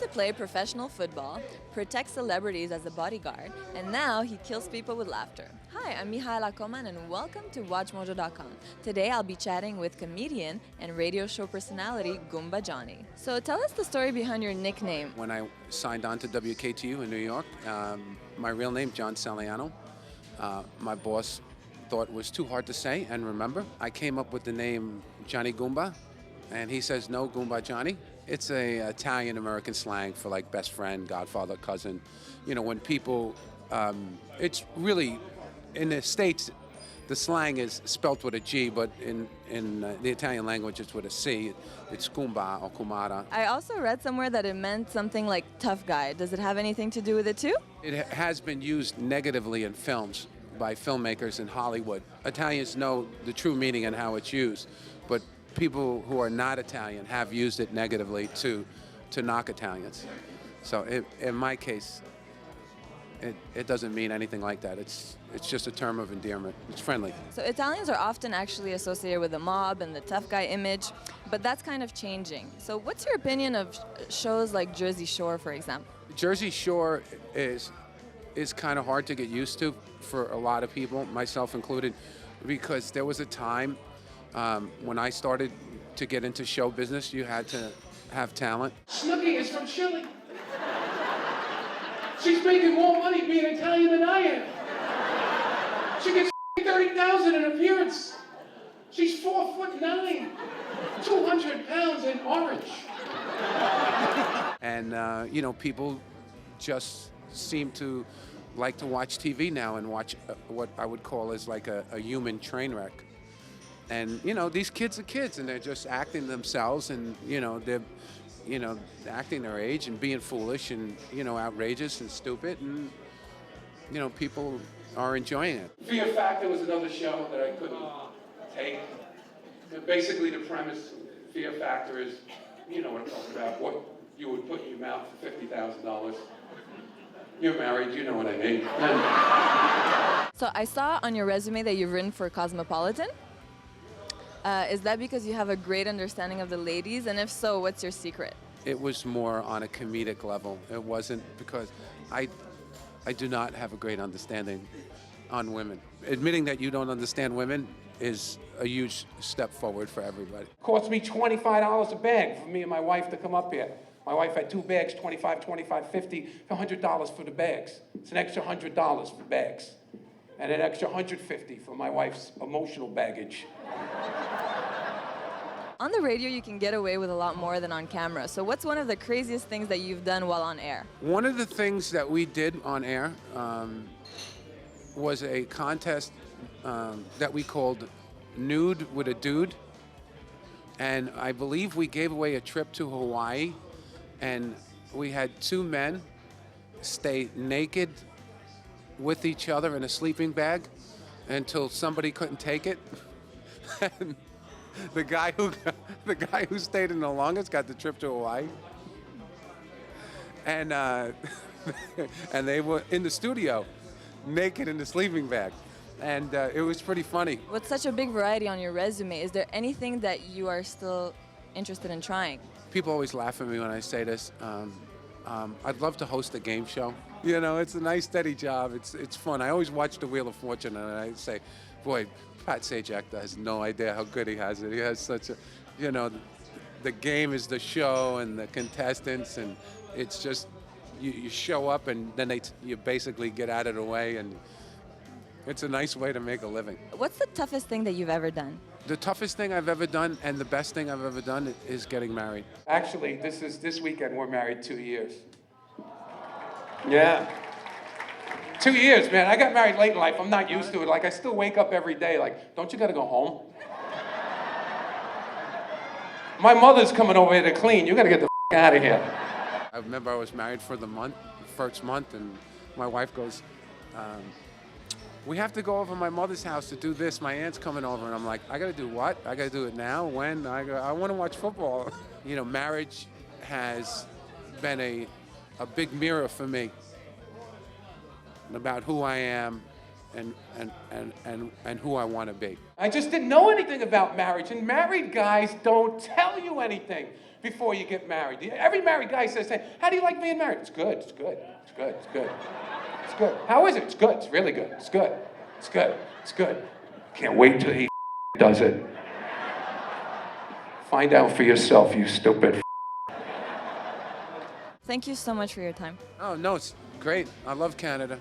to play professional football, protect celebrities as a bodyguard, and now he kills people with laughter. Hi, I'm Mihaela Koman and welcome to WatchMojo.com. Today I'll be chatting with comedian and radio show personality Goumba Johnny. So tell us the story behind your nickname. When I signed on to WKTU in New York, my real name, John Saliano, my boss thought it was too hard to say and remember. I came up with the name Johnny Goumba, and he says, no, Goumba Johnny. It's a Italian-American slang for like best friend, godfather, cousin. You know, when people, it's really, in the States, the slang is spelt with a G, but in the Italian language, it's with a C. It's Goumba or Kumara. I also read somewhere that it meant something like tough guy. Does it have anything to do with it too? It has been used negatively in films by filmmakers in Hollywood. Italians know the true meaning and how it's used, but people who are not Italian have used it negatively to knock Italians. So in my case, it doesn't mean anything like that. It's just a term of endearment. It's friendly. So Italians are often actually associated with the mob and the tough guy image, but that's kind of changing. So what's your opinion of shows like Jersey Shore, for example? Jersey Shore is kind of hard to get used to for a lot of people, myself included, because there was a time when I started to get into show business, you had to have talent. Snooki is from Chile. She's making more money being Italian than I am. She gets $30,000 an appearance. She's 4'9", 200 pounds and orange. And you know, people just seem to like to watch TV now and watch what I would call is like a human train wreck. And you know, these kids are kids, and they're just acting themselves, and you know, they're acting their age and being foolish and outrageous and stupid, and you know, people are enjoying it. Fear Factor was another show that I couldn't take. Basically, the premise of Fear Factor is, you know what I'm talking about, what you would put in your mouth for $50,000. You're married, you know what I mean. So I saw on your resume that you've written for Cosmopolitan. Is that because you have a great understanding of the ladies? And if so, what's your secret? It was more on a comedic level. It wasn't because I do not have a great understanding on women. Admitting that you don't understand women is a huge step forward for everybody. Cost me $25 a bag for me and my wife to come up here. My wife had 2 bags, $25, $50, $100 for the bags. It's an extra $100 for bags. And an extra $150 for my wife's emotional baggage. On the radio, you can get away with a lot more than on camera. So what's one of the craziest things that you've done while on air? One of the things that we did on air was a contest that we called Nude with a Dude. And I believe we gave away a trip to Hawaii. And we had 2 men stay naked with each other in a sleeping bag until somebody couldn't take it. And the guy who stayed in the longest got the trip to Hawaii. And and they were in the studio, naked in the sleeping bag. And it was pretty funny. With such a big variety on your resume, is there anything that you are still interested in trying? People always laugh at me when I say this. I'd love to host a game show. You know, it's a nice, steady job. It's fun. I always watch The Wheel of Fortune, and I say, boy, Pat Sajak has no idea how good he has it. He has such a, you know, the game is the show and the contestants, and it's just, you show up and then you basically get out of the way, and it's a nice way to make a living. What's the toughest thing that you've ever done? The toughest thing I've ever done and the best thing I've ever done is getting married. Actually, this weekend we're married 2 years. Yeah. 2 years, man. I got married late in life. I'm not used to it. Like, I still wake up every day like, don't you gotta go home? My mother's coming over here to clean. You gotta get the out of here. I remember I was married for the first month, and my wife goes, we have to go over to my mother's house to do this. My aunt's coming over. And I'm like, I got to do what? I got to do it now? When? I want to watch football. You know, marriage has been a big mirror for me about who I am and who I want to be. I just didn't know anything about marriage, and married guys don't tell you anything before you get married. Every married guy says, "Hey, how do you like being married?" It's good, it's good, it's good, it's good. It's good. How is it? It's good, it's really good, it's good, it's good, it's good. Can't wait till he does it. Find out for yourself, you stupid. Thank you so much for your time. Oh, no, it's great. I love Canada.